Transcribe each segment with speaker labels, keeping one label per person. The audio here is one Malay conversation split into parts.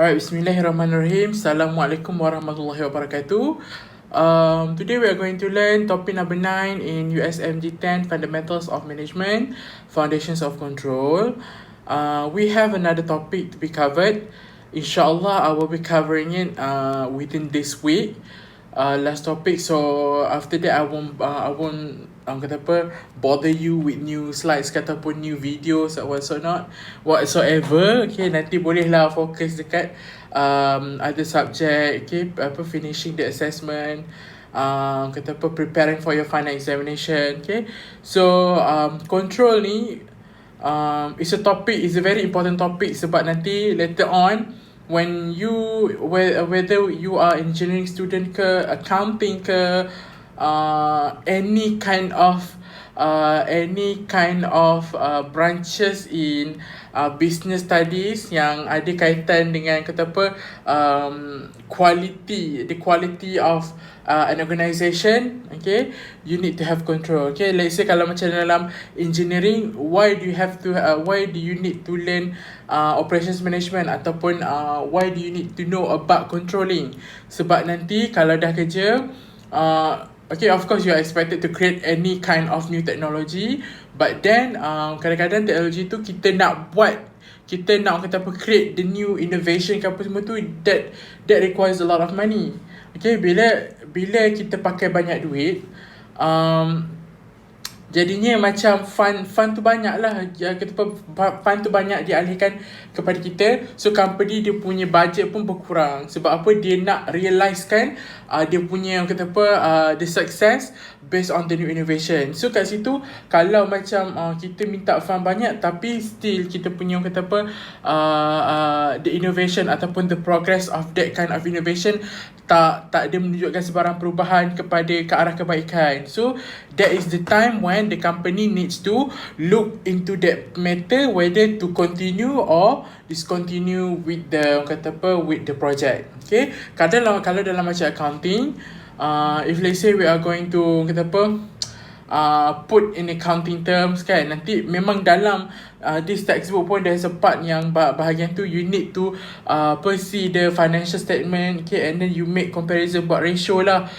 Speaker 1: Alright, Bismillahirrahmanirrahim. Assalamualaikum warahmatullahi wabarakatuh. Today we are going to learn topic number 9 in USMG10 Fundamentals of Management, Foundations of Control. We have another topic to be covered. Inshallah, I will be covering it within this week. Last topic, so after that I won't bother you with new slides ataupun new videos or whatsoever. Okay, nanti bolehlah fokus dekat other subject. Okay, finishing the assessment, preparing for your final examination. Okay, so control ni is a very important topic sebab nanti later on when whether you are engineering student ke, accounting ke, any kind of branches in business studies yang ada kaitan dengan the quality of an organisation, okay, you need to have control. Okay, let's say kalau macam dalam engineering, why do you need to learn operations management ataupun why do you need to know about controlling? Sebab nanti kalau dah kerja, okay, of course you are expected to create any kind of new technology, but then kadang-kadang teknologi tu kita nak create the new innovation ke apa semua tu, that requires a lot of money. Okay, bila kita pakai banyak duit, jadinya macam fund tu banyak lah, fund tu banyak dialihkan kepada kita. So company dia punya budget pun berkurang. Sebab apa? Dia nak realizekan dia punya the success based on the new innovation. So kat situ kalau macam kita minta fund banyak tapi still kita punya the innovation ataupun the progress of that kind of innovation tak ada menunjukkan sebarang perubahan ke arah kebaikan. So that is the time when the company needs to look into that matter, whether to continue or discontinue with the project. Okay, kalau dalam macam accounting, if let's say we are going to put in accounting terms kan, nanti memang dalam this textbook pun there's a part yang bahagian tu you need to see the financial statement, okay, and then you make comparison about ratio lah,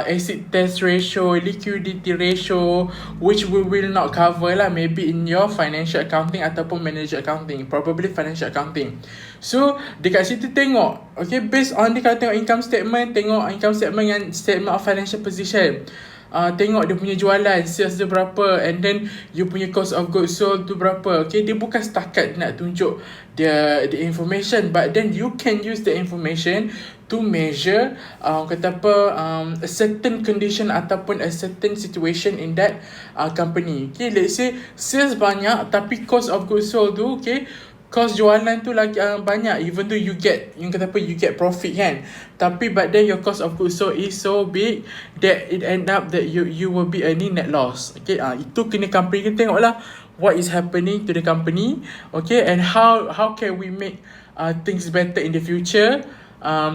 Speaker 1: acid test ratio, liquidity ratio, which we will not cover lah, maybe in your financial accounting ataupun manager accounting, probably financial accounting. So dekat situ tengok, okay, based on dia kalau tengok income statement yang statement of financial position, tengok dia punya jualan, sales dia berapa, and then you punya cost of goods sold tu berapa. Okay, dia bukan setakat nak tunjuk the information, but then you can use the information to measure a certain condition ataupun a certain situation in that company. Okay, let's say sales banyak tapi cost of goods sold tu, okay, cost jualan tu lagi banyak, even though you get profit kan, tapi but then your cost of goods sold is so big that it end up that you will be earning net loss. Okay, itu kena company kita tengoklah what is happening to the company, okay, and how can we make things better in the future,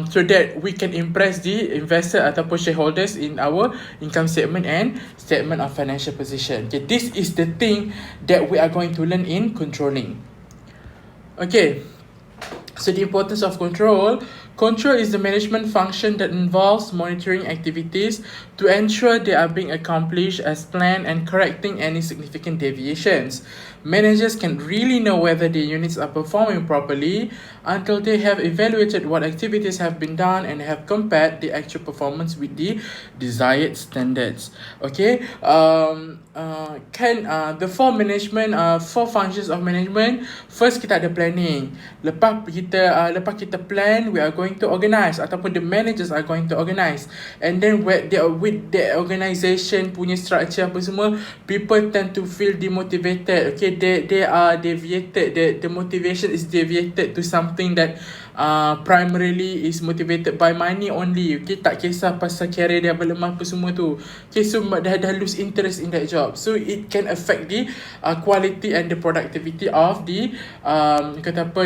Speaker 1: so that we can impress the investor ataupun shareholders in our income statement and statement of financial position. Okay, this is the thing that we are going to learn in controlling. Okay, so the importance of control. Control is the management function that involves monitoring activities to ensure they are being accomplished as planned and correcting any significant deviations. Managers can really know whether the units are performing properly until they have evaluated what activities have been done and have compared the actual performance with the desired standards. Okay, the four functions of management. First, kita ada planning. Lepas kita plan, we are going to organize ataupun the managers are going to organize, and then with the organisation punya structure apa semua, people tend to feel demotivated. Okay, they are deviated, the motivation is deviated to something that primarily is motivated by money only. Okay, tak kisah pasal career development apa semua tu. Okay, so dah lose interest in that job, so it can affect the quality and the productivity of the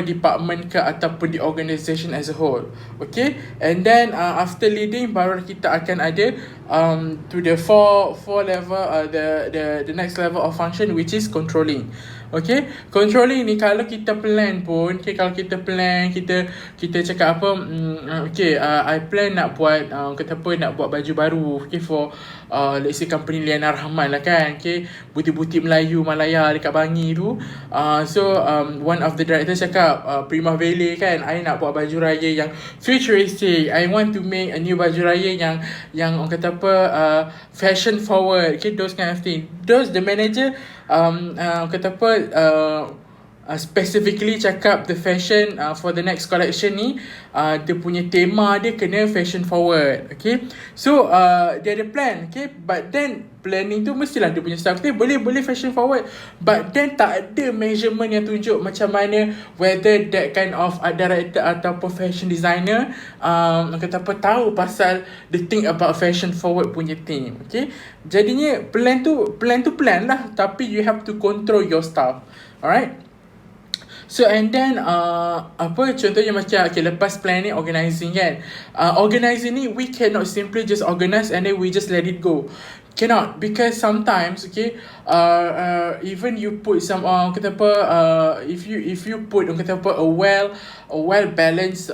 Speaker 1: department ke ataupun the organisation as a whole. Okay, and then after leading, baru kita akan ada to the four level, the next level of function, which is controlling. Okay, controlling ni kalau kita plan pun, okay, kalau kita plan, kita cakap apa, okay, I plan nak buat, kata apa, nak buat baju baru, okay, for let's say company Liana Rahman lah kan, okay, butik-butik Melayu Malaya dekat Bangi tu. So one of the directors cakap, Prima Vele kan, I nak buat baju raya yang futuristic, I want to make a new baju raya yang orang kata apa, fashion forward, okay, those kind of thing. Those the manager kata apa, specifically cakap the fashion for the next collection ni, dia punya tema dia kena fashion forward, okay. So dia ada plan, okay, but then planning tu mestilah dia punya staff, okay, boleh fashion forward, but then tak ada measurement yang tunjuk macam mana whether that kind of director ataupun fashion designer kata apa, tahu pasal the thing about fashion forward punya thing, okay. Jadinya plan plan lah, tapi you have to control your staff, alright. So and then apa contohnya macam, okay, lepas planning, organizing kan, organizing ni we cannot simply just organize and then we just let it go. Cannot, because sometimes, okay, even you put some kata apa, if you put kata apa, a well balanced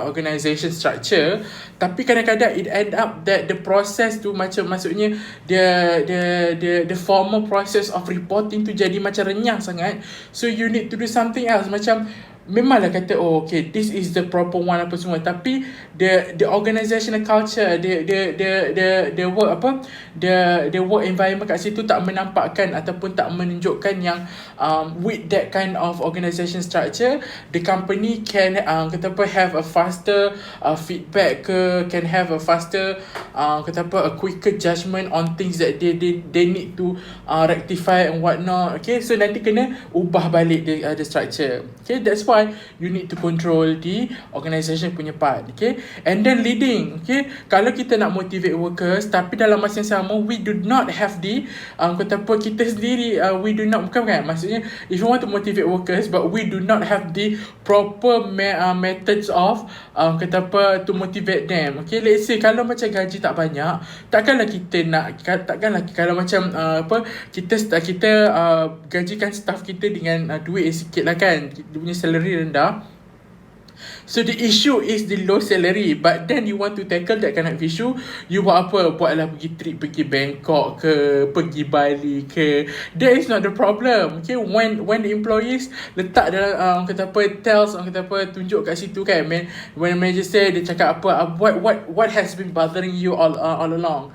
Speaker 1: organization structure, tapi kadang-kadang it end up that the process tu macam, maksudnya the formal process of reporting tu jadi macam renyah sangat. So you need to do something else, macam memanglah kata, oh okay, this is the proper one apa semua, tapi the organizational culture, the work apa, the work environment kat situ tak menampakkan ataupun tak menunjukkan yang with that kind of organization structure, the company can kata apa, have a faster feedback ke, can have a faster kata apa, a quicker judgment on things that they need to rectify and whatnot, okay. So nanti kena ubah balik the structure, okay. That's why you need to control the organisation punya part, okay. And then leading, okay, kalau kita nak motivate workers tapi dalam masa yang sama we do not have the kata apa, kita sendiri we do not, bukan kan, maksudnya if you want to motivate workers but we do not have the proper methods of kata apa, to motivate them, okay. Let's say kalau macam gaji tak banyak, takkanlah kalau macam apa, kita gajikan staff kita dengan duit yang sikit lah kan, dia punya salary rendah. So the issue is the low salary, but then you want to tackle that kind of issue, you buat apa? Buatlah pergi trip, pergi Bangkok ke, pergi Bali ke. That is not the problem, okay. When the employees letak dalam kata apa, tells kata apa, tunjuk kat situ kan, when manager say, dia cakap apa, what has been bothering you all along,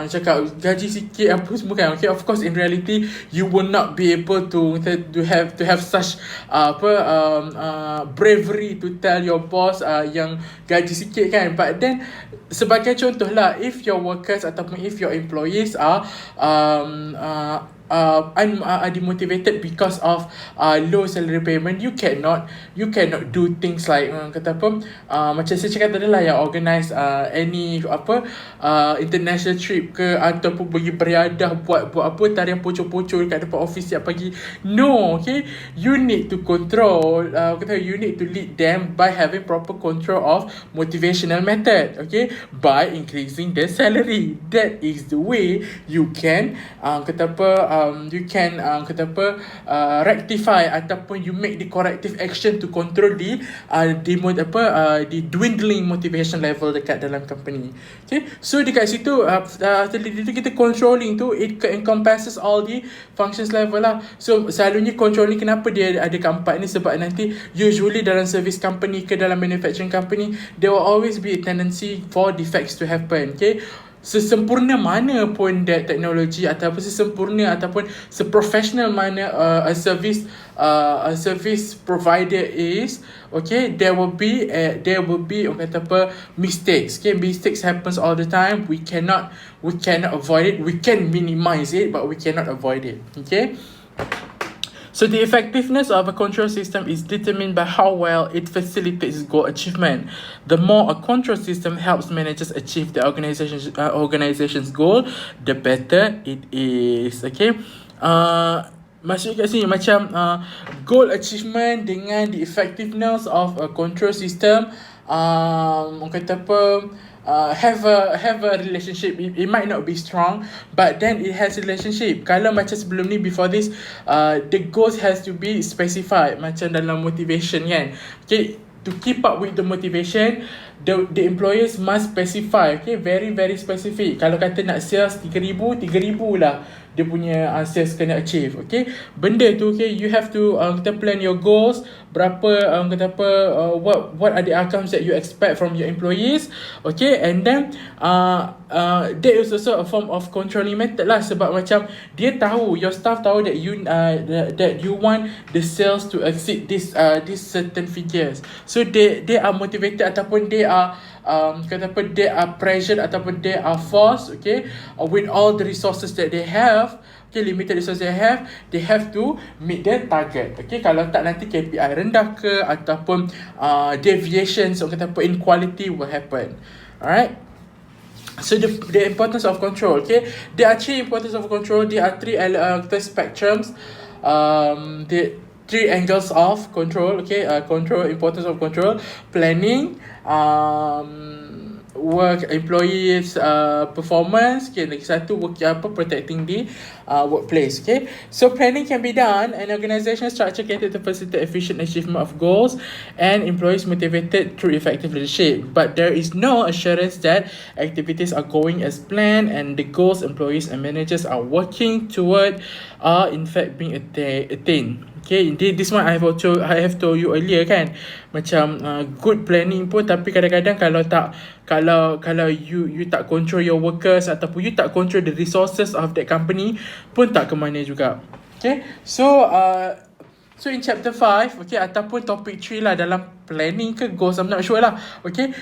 Speaker 1: cakap gaji sikit apa semua kan, okay. Of course in reality you will not be able to have such bravery to tell your boss yang gaji sikit kan, but then sebagai contoh lah, if your workers ataupun if your employees are demotivated because of low salary payment, you cannot do things like kata apa, macam saya cakap tadi lah, yang organize any apa international trip ke, ataupun pergi beriadah, buat apa, tarian pocong-pocong kat depan office setiap pagi. No, okay, you need to control you need to lead them by having proper control of motivational method, okay, by increasing the salary. That is the way you can kata apa, you can rectify ataupun you make the corrective action to control the dwindling motivation level dekat dalam company, okay. So dekat situ kita controlling tu, it encompasses all the functions level lah. So selalunya controlling, kenapa dia ada keempat ni, sebab nanti usually dalam service company ke dalam manufacturing company, there will always be a tendency for defects to happen, okay. Sesempurna mana pun that technology ataupun sesempurna ataupun seprofessional mana a service provider is, okay, there will be orang kata apa, mistakes, okay. Mistakes happens all the time. We cannot avoid it. We can minimize it, but we cannot avoid it, okay. So the effectiveness of a control system is determined by how well it facilitates goal achievement. The more a control system helps managers achieve the organization's goal, the better it is, okay. Maksud kat sini macam goal achievement dengan the effectiveness of a control system, orang kata apa, have a relationship. It might not be strong, but then it has relationship. Kalau macam sebelum ni, before this, the goals has to be specified macam dalam motivation kan. Okay, to keep up with the motivation, the employers must specify. Okay, very very specific. Kalau kata nak sales 3,000 lah dia punya sales kena achieve. Okay, benda tu, okay, you have to kita plan your goals. Berapa what are the outcomes that you expect from your employees. Okay, and then that is also a form of controlling method lah, sebab macam dia tahu, your staff tahu that you want the sales to exceed this certain figures, so they are motivated ataupun they are they are pressured ataupun they are forced, okay, with all the resources that they have, okay, limited resources they have to meet their target. Okay, kalau tak nanti KPI rendah ke ataupun deviations in quality will happen. Alright, so the importance of control. Okay, there are three importance of control. There are three spectrums. The three angles of control. Okay, control, importance of control, planning, work employees performance. Okay, lagi satu protecting the workplace. Okay, so planning can be done, and organization structure can to facilitate efficient achievement of goals and employees motivated through effective leadership, but there is no assurance that activities are going as planned and the goals employees and managers are working toward are in fact being attained. Okay, indeed, this one I have told you earlier kan, macam good planning pun, tapi kadang-kadang kalau you tak control your workers ataupun you tak control the resources of that company pun tak ke mana juga. Okay, so in chapter 5, okay, ataupun topic 3 lah dalam planning ke goals, I'm not sure lah. Okay,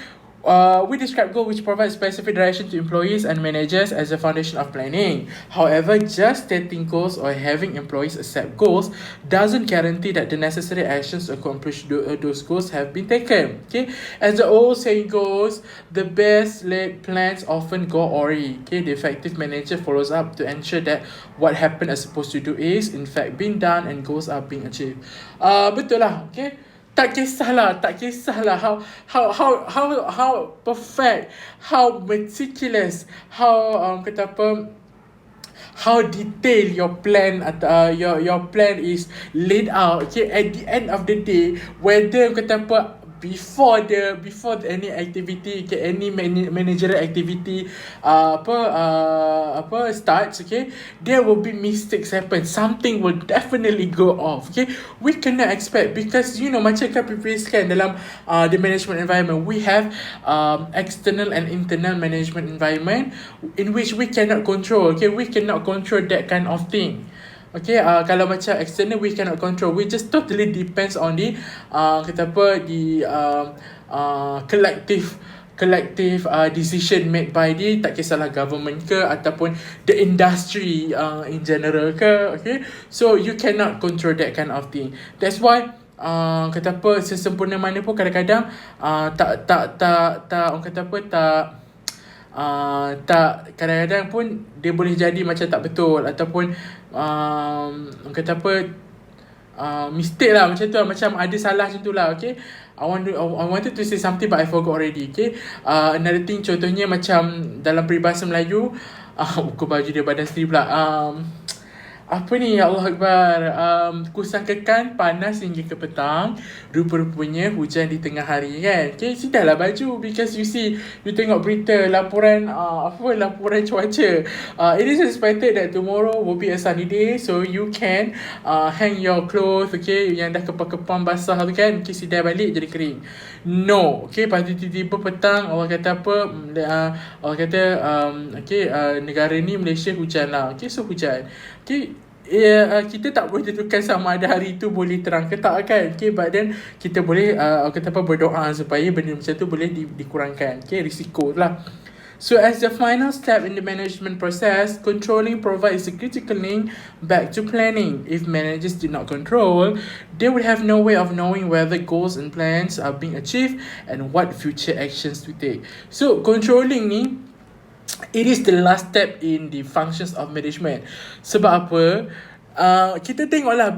Speaker 1: we describe goals which provide specific direction to employees and managers as a foundation of planning. However, just stating goals or having employees accept goals doesn't guarantee that the necessary actions to accomplish those goals have been taken. Okay, as the old saying goes, the best laid plans often go awry. Okay, the effective manager follows up to ensure that what happened as supposed to do is in fact being done and goals are being achieved. Betul lah. Okay, tak kisahlah how perfect, how meticulous, how how detailed your plan your plan is laid out. Okay, at the end of the day, whether before any activity, okay, any managerial activity starts, okay, there will be mistakes happen. Something will definitely go off. Okay, we cannot expect, because macam kan previous kan dalam the management environment, we have external and internal management environment in which we cannot control. Okay, we cannot control that kind of thing. Okay, kalau macam external we cannot control, we just totally depends on the collective decision made by the, tak kisahlah government ke ataupun the industry in general ke. Okay, so you cannot control that kind of thing. That's why sesempurna mana pun kadang-kadang kadang-kadang pun dia boleh jadi macam tak betul ataupun mistake lah macam tu lah, macam ada salah macam tu lah. Okay, I wanted to say something but I forgot already. Okay, another thing, contohnya macam dalam peribahasa Melayu, ukur baju dia badan sendiri pula, apa ni, ya Allah Akbar, kusangkakan panas hingga ke petang, rupa-rupanya hujan di tengah hari kan. Okay, sudahlah baju, because you tengok berita, laporan cuaca, it is expected that tomorrow will be a sunny day, so you can hang your clothes, okay, yang dah kepang-kepang basah tu kan, okay, sidai balik jadi kering. No, okay, lepas tu tiba-tiba petang Allah kata apa, Allah kata negara ni Malaysia hujan lah. Okay, so hujan. Okay, kita tak boleh tentukan sama ada hari tu boleh terang ke tak kan. Okay, but then kita boleh berdoa supaya benda macam tu boleh dikurangkan. Okay, risiko lah. So as the final step in the management process, controlling provides a critical link back to planning. If managers did not control, they would have no way of knowing whether goals and plans are being achieved and what future actions to take. So controlling ni, it is the last step in the functions of management. Sebab apa? kita tengoklah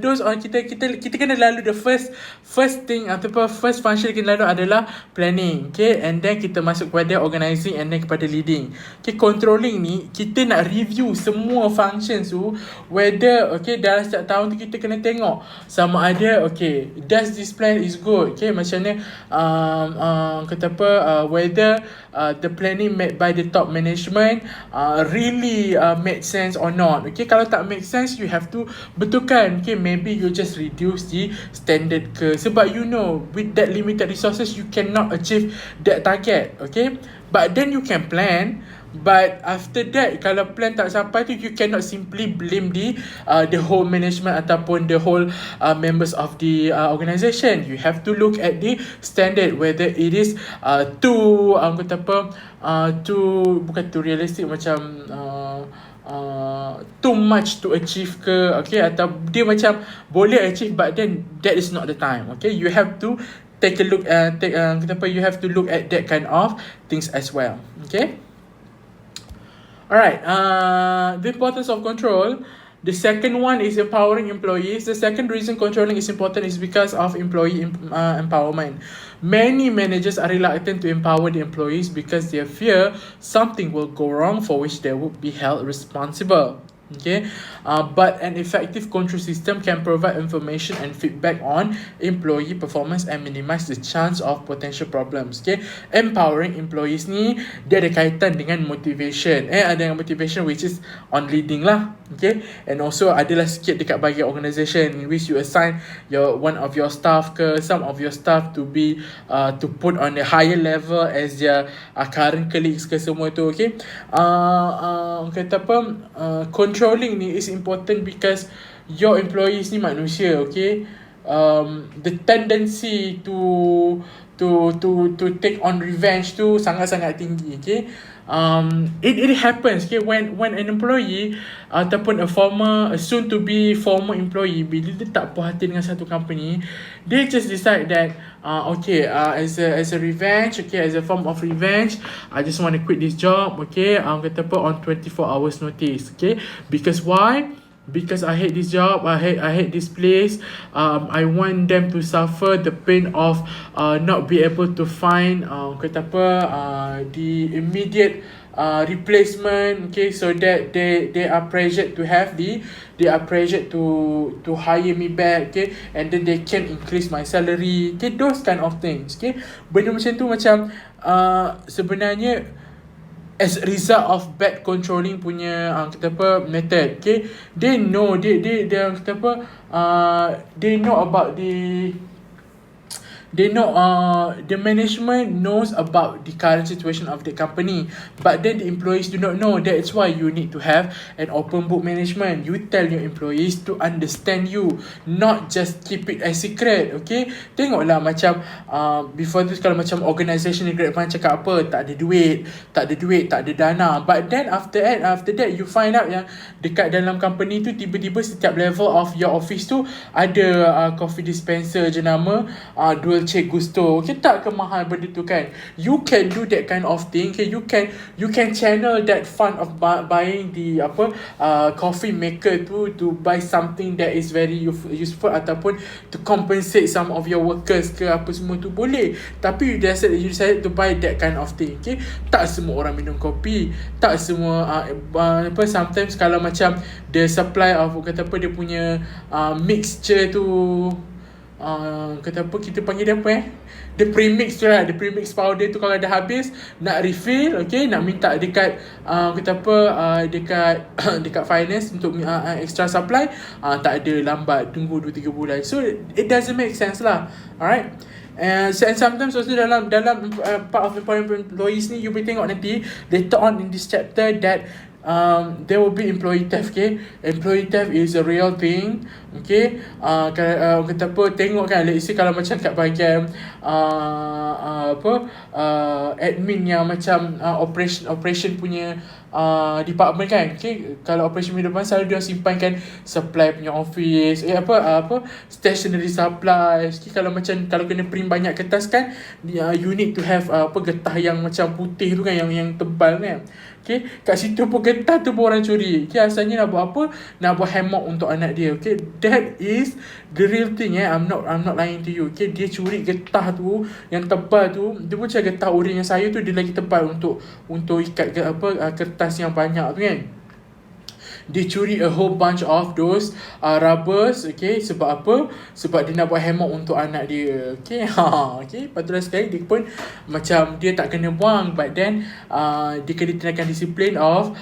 Speaker 1: those on kita kena lalu the first thing ataupun first function kena lalu adalah planning, okay, and then kita masuk kepada organizing and then kepada leading. Okay, controlling ni kita nak review semua functions tu, whether okay dalam setiap tahun tu kita kena tengok sama ada okay does this plan is good, okay, macam mana kata apa whether the planning made by the top management really make sense or not. Okay, kalau tak make sense, you have to betulkan. Okay, maybe you just reduce the standard ke, sebab you know with that limited resources you cannot achieve that target. Okay, but then you can plan. But after that, kalau plan tak sampai tu, you cannot simply blame the whole management ataupun the whole members of the organisation. You have to look at the standard, whether it is too kata apa bukan too realistic, macam too much to achieve ke, okay, atau dia macam boleh achieve but then that is not the time. Okay, you have to take a look you have to look at that kind of things as well. Okay. Alright, the importance of control. The second one is empowering employees. The second reason controlling is important is because of employee empowerment. Many managers are reluctant to empower the employees because they fear something will go wrong for which they would be held responsible. Okay, but an effective control system can provide information and feedback on employee performance and minimize the chance of potential problems. Okay, empowering employees ni dia ada kaitan dengan motivation. Ada yang motivation which is on leading lah. Okay, and also adalah sikit dekat bagi organisation in which you assign one of your staff ke some of your staff to be to put on a higher level as their current colleagues ke semua tu. Okay, kata apa controlling ni is important because your employees ni manusia. Okay, the tendency to take on revenge tu sangat-sangat tinggi. Okay, it happens. Okay, when an employee ataupun a soon to be former employee, bila dia tak puas hati dengan satu company, they just decide that as a revenge, okay, as a form of revenge, I just want to quit this job. Okay, kata apa on 24 hours notice. Okay, because why? Because I hate this job, I hate this place. I want them to suffer the pain of not be able to find kata apa the immediate replacement. Okay, so that they are pressured to have they are pressured to hire me back. Okay, and then they can increase my salary. Okay, those kind of things. Okay, benda macam tu macam sebenarnya as a result of bad controlling punya kata apa method. Okay, they know they kata apa they know about the management knows about the current situation of the company, but then the employees do not know. That's why you need to have an open book management. You tell your employees to understand you, not just keep it as secret. Okay, tengoklah macam before this, kalau macam organisation ni Great Pan cakap apa, tak ada dana, but then after that you find out yang dekat dalam company tu tiba-tiba setiap level of your office tu ada coffee dispenser jenama Cik Gusto. Okay, tak ke mahal benda tu kan? You can do that kind of thing. Okay, you can channel that fund of buying the coffee maker to buy something that is very useful ataupun to compensate some of your workers ke apa semua tu boleh. Tapi you decided to buy that kind of thing. Okay, tak semua orang minum kopi, tak semua sometimes kalau macam the supply of kata apa dia punya mixture tu kata apa kita panggil dia apa the premix tu lah, the premix powder tu kalau dah habis nak refill, okay, nak minta dekat kata apa dekat finance untuk extra supply, tak ada, lambat, tunggu 2-3 bulan. So it doesn't make sense lah. Alright, and sometimes also dalam part of employees ni you boleh tengok nanti later on in this chapter that there will be employee theft. Okay, employee theft is a real thing. Okay, kata apa, tengok kan, let's say kalau macam kat bahagian admin yang macam operation punya department kan. Okay, kalau operation punya department selalu dia simpankan supply punya office, stationery supplies. Okay, kalau kena print banyak kertas kan, you need to have getah yang macam putih tu kan, yang tebal kan. Okay, kat situ pun getah tu pun orang curi. Okay, asalnya nak buat apa? Nak buat hammock untuk anak dia. Okay, that is the real thing. I'm not lying to you. Okay, dia curi getah tu yang tebal tu. Dia pun macam getah urin yang saya tu, dia lagi tebal untuk ikat ke kertas yang banyak tu kan. Dia curi a whole bunch of those rubbers. Okay, sebab apa? Sebab dia nak buat hammock untuk anak dia. Okay, okay, patutlah sekali dia pun macam dia tak kena buang, but then dia kena tindakan disiplin of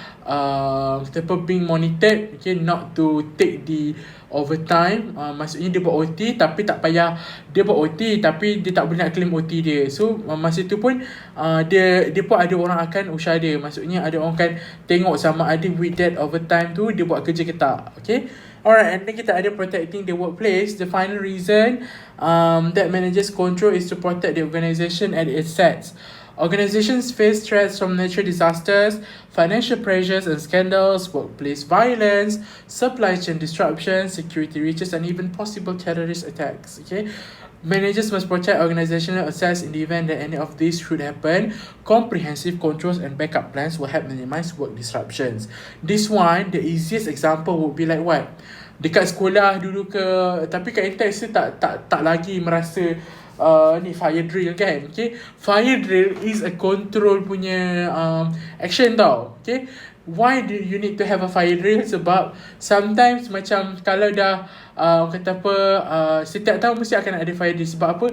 Speaker 1: being monitored. Okay, not to take the overtime. Maksudnya dia buat OT tapi tak payah. Dia buat OT tapi dia tak boleh nak claim OT dia. So masa tu pun dia pun ada orang akan usah dia. Maksudnya ada orang akan tengok sama ada with that overtime tu dia buat kerja ke tak. Okay, alright. And then kita ada protecting the workplace. The final reason that managers control is to protect the organisation and its assets. Organizations face threats from natural disasters, financial pressures and scandals, workplace violence, supply chain disruptions, security breaches, and even possible terrorist attacks. Okay, managers must protect organizational assets in the event that any of these should happen. Comprehensive controls and backup plans will help minimize work disruptions. This one, the easiest example would be like what? Dekat sekolah dulu ke, tapi kat Intex tak lagi merasa ni fire drill kan. Okay, fire drill is a control punya action tau. Okay, why do you need to have a fire drill? Sebab sometimes macam kalau dah kata apa setiap tahun mesti akan ada fire drill. Sebab apa?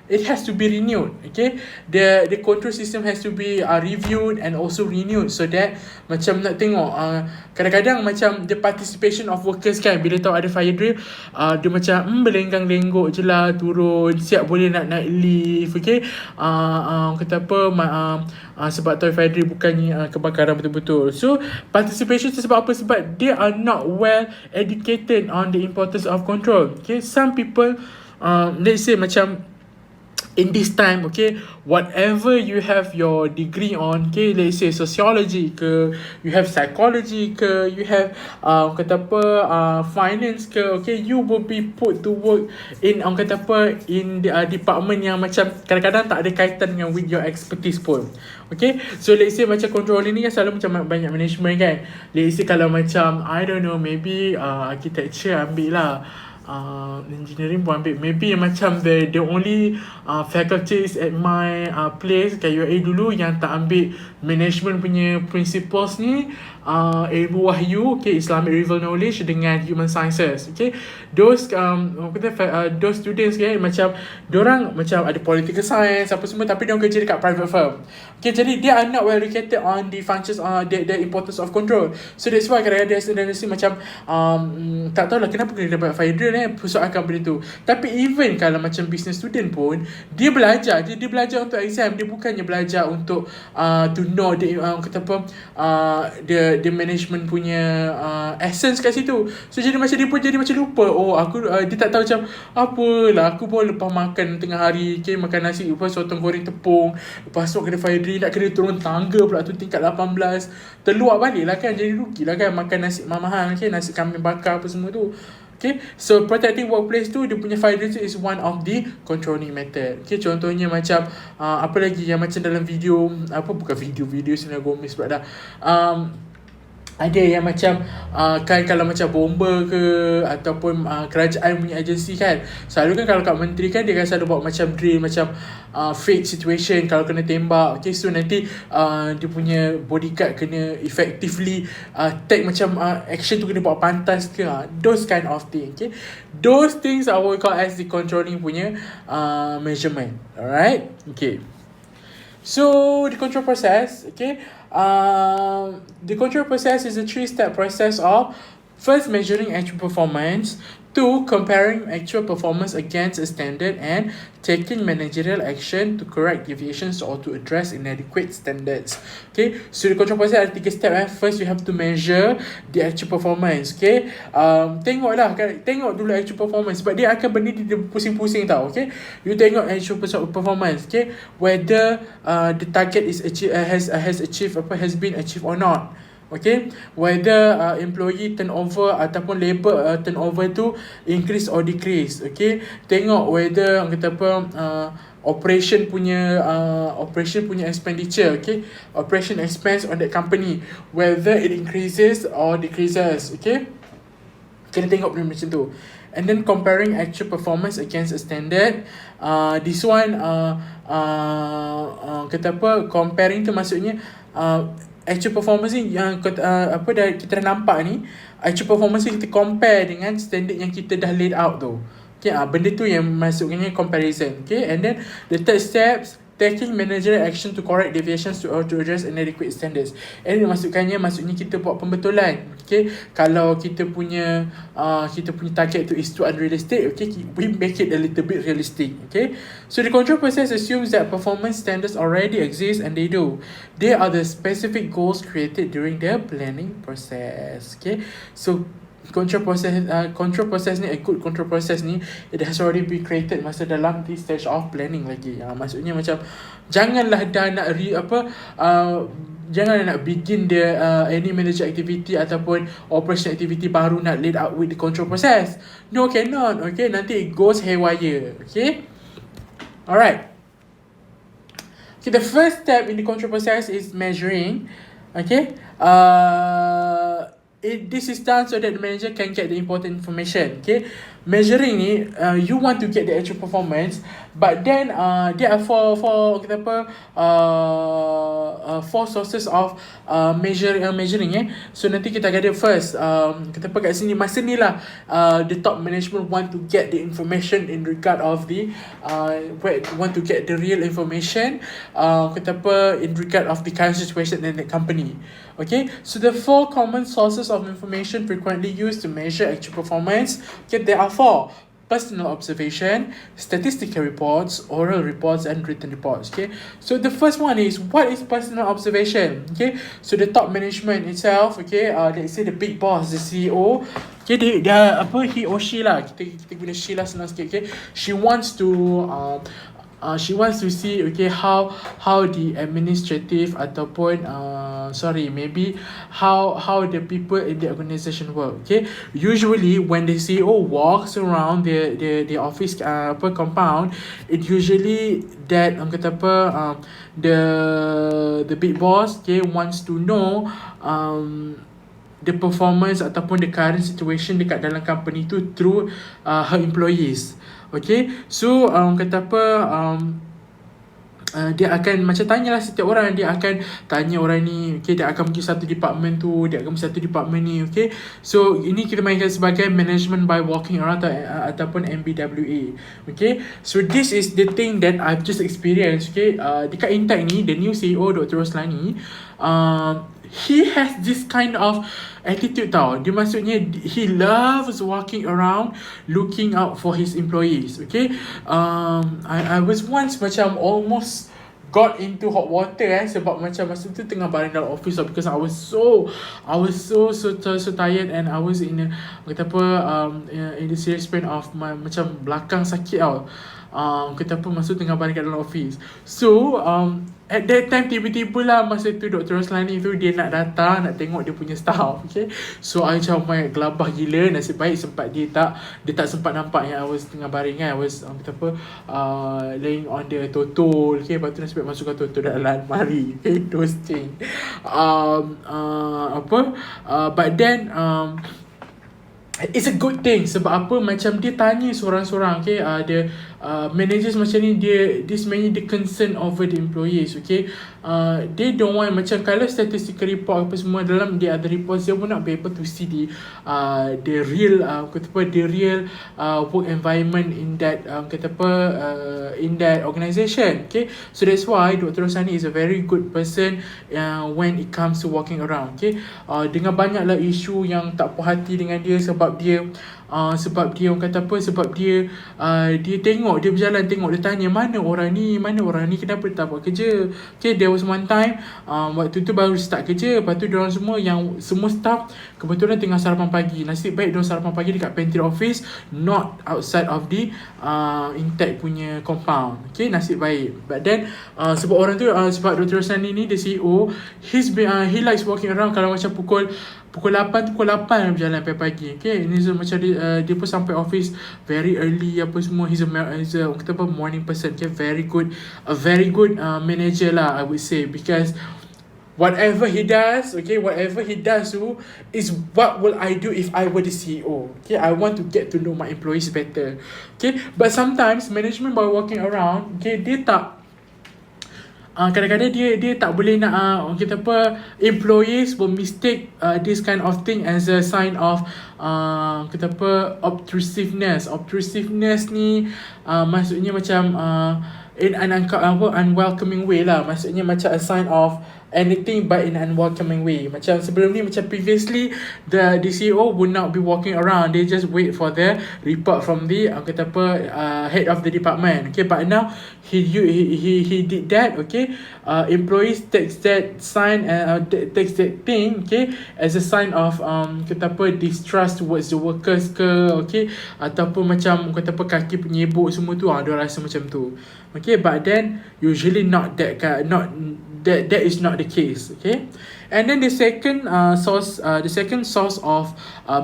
Speaker 1: It has to be renewed. Okay, the control system has to be reviewed and also renewed, so that macam nak tengok kadang-kadang macam the participation of workers kan, bila tahu ada fire drill dia macam berlenggang-lenggok je lah, turun siap boleh nak naik lift. Okay, kata apa sebab tahu fire drill bukannya kebakaran betul-betul. So participation tu sebab apa? Sebab they are not well educated on the importance of control. Okay, some people let's say macam in this time, okay, whatever you have your degree on, okay, let's say sociology ke, you have psychology ke, you have kata apa finance ke, okay, you will be put to work in kata apa in the department yang macam kadang-kadang tak ada kaitan dengan with your expertise pun. Okay, so let's say macam controlling ni kan selalu macam banyak management kan. Let's say kalau macam I don't know, maybe architecture ambil lah, engineering pun ambil. Maybe macam the only faculties at my place kat UAE dulu yang tak ambil management punya principles ni, ilmu wahyu, okay, Islamic rival knowledge dengan human sciences. Okay, those those students kan, macam diorang macam ada political science apa semua, tapi diorang kerja dekat private firm. Okay, jadi they are not well educated on the functions, the importance of control. So that's why kadang-kadang dia rasa macam tak tahulah kenapa kena dapat fire drill persoalan benda tu. Tapi even kalau macam business student pun, dia belajar untuk exam. Dia bukannya belajar untuk to know the kata apa the management punya essence kat situ. So jadi macam dia pun jadi macam lupa. Dia tak tahu macam apalah, aku pun lepas makan tengah hari, okay, makan nasi, lepas sotong goreng tepung, lepas tu kena fire drill, nak kena turun tangga pula tu tingkat 18, terluak balik lah kan. Jadi rugi lah kan makan nasi mahal, okay, nasi kambing bakar apa semua tu. Okay, so protecting workplace tu, dia punya fire drill is one of the controlling method. Okay, contohnya macam apa lagi yang macam dalam video, bukan video Selena Gomez pula dah, ada yang macam kan kalau macam bomba ke ataupun kerajaan punya agensi kan, selalu kan kalau kat menteri kan dia akan selalu buat macam drill, macam fake situation kalau kena tembak. Okay, so nanti dia punya bodyguard kena effectively take macam action tu kena buat pantas ke, those kind of thing. Okay, those things are what we call as the controlling punya measurement. Alright, okay. So the control process, okay, the control process is a 3-step process of first measuring actual performance, 2 comparing actual performance against a standard, and taking managerial action to correct deviations or to address inadequate standards. Okay, so the control process ada 3 step. First, you have to measure the actual performance. Okay, tengok dulu actual performance, sebab dia akan benda dia pusing-pusing tau. Okay, you tengok actual performance, okay, whether the target is has been achieved or not. Okay, whether employee turnover ataupun labor turnover tu increase or decrease. Okay, tengok whether kata apa operation punya expenditure, okay, operation expense on that company, whether it increases or decreases, okay. Kena tengok benda macam tu. And then comparing actual performance against a standard. This one kata apa, comparing tu maksudnya actual performance ni yang kita dah nampak ni, actual performance ni kita compare dengan standard yang kita dah laid out tu. Okay, benda tu yang masuknya comparison. Okay, and then the third steps, taking managerial action to correct deviations to address inadequate standards. And maksudnya kita buat pembetulan. Okay, kalau kita punya target tu is too unrealistic, okay, we make it a little bit realistic. Okay, so the control process assumes that performance standards already exist, and they do. They are the specific goals created during the planning process. Okay, so control process ni, a good control process ni, it has already been created masa dalam this stage of planning lagi. Maksudnya macam janganlah dah nak jangan nak begin the any manager activity ataupun operation activity baru nak lead out with the control process. No, cannot. Okay, nanti it goes haywire. Okay, alright. Okay, the first step in the control process is measuring. Okay, this is done so that the manager can get the important information. Okay, measuring ni, you want to get the actual performance, but then there are four sources of measuring. So nanti kita ada first, kat sini masa ni lah, the top management want to get the information in regard of the want to get the real information in regard of the current situation in the company. Okay, so the 4 common sources of information frequently used to measure actual performance. Okay, there are 4. Personal observation, statistical reports, oral reports, and written reports. Okay, so the first one is, what is personal observation? Okay, so the top management itself, okay, let's say the big boss, the CEO, okay, dia he or she lah, kita guna she lah senang sikit. Okay, she wants to see, okay, how the administrative ataupun maybe how the people in the organisation work. Okay, usually when the CEO walks around the office compound, it usually that the big boss, okay, wants to know the performance ataupun the current situation dekat dalam company tu through her employees. Okay, so dia akan macam tanyalah setiap orang, dia akan tanya orang ni, okay, dia akan pergi satu department tu, dia akan pergi satu department ni. Okay, so ini kita mainkan sebagai management by walking around ataupun MBWA. Okay, so this is the thing that I've just experienced. Okay, dekat Intech ni, the new CEO Dr. Roslani, he has this kind of attitude tau. Dia maksudnya he loves walking around looking out for his employees. Okay, I was once macam almost got into hot water sebab macam masa tu tengah baring dalam office because I was so tired, and I was in a in the serious pain of my macam belakang sakit tau. Masa tengah baring kat dalam office. So at that time tiba-tiba lah masa tu Dr. Roslani tu dia nak datang nak tengok dia punya staff. Okay, so I macam gelabah gila. Nasib baik dia tak sempat nampak yang I was tengah baring I was laying on the totol. Okay, lepas tu nasib baik masukkan totol dalam almari. Okay, those things. But then it's a good thing. Sebab apa, macam dia tanya seorang-seorang. Okay, managers macam ni, dia concern over the employees. Okay, they don't want, macam kalau statistical report apa semua dalam the other reports, they will not be able to see the real work environment in that in that organisation. Okay, so that's why Dr. Rosani is a very good person when it comes to walking around. Okay, dengan banyaklah isu yang tak puas hati dengan dia sebab dia tengok, dia berjalan tengok, dia tanya mana orang ni kenapa dia tak buat kerja. Okay, there was one time waktu tu baru start kerja, lepas tu diorang semua staff kebetulan tengah sarapan pagi. Nasib baik diorang sarapan pagi dekat pantry office, not outside of the Intech punya compound. Okay, nasib baik. But then sebab orang tu sebab Dr. Rosani ni, the CEO, he likes walking around. Kalau macam pukul 8 berjalan sampai pagi. Okay, ini so macam dia dia pun sampai office very early apa semua. He's a kata apa, morning person. Okay, very good, a very good manager lah, I would say, because whatever he does, okay, whatever he does tu is what will I do if I were the CEO. Okay, I want to get to know my employees better. Okay, but sometimes management by walking around, okay, dia tak kadang-kadang dia tak boleh nak kita apa, employees will mistake this kind of thing as a sign of kita apa, obtrusiveness ni maksudnya macam in an unwelcoming way lah, maksudnya macam a sign of anything but in an unwelcoming way. Macam sebelum ni, macam previously the CEO would not be walking around, they just wait for the report from the kata apa, head of the department. Okay, but now he did that. Okay, employees takes that sign and takes that thing, okay, as a sign of kata apa, distrust towards the workers ke, okay, ataupun macam kata apa, kaki penyebuk semua tu, dia rasa macam tu. Okay, but then usually not that that is not the case. Okay, and then the second source of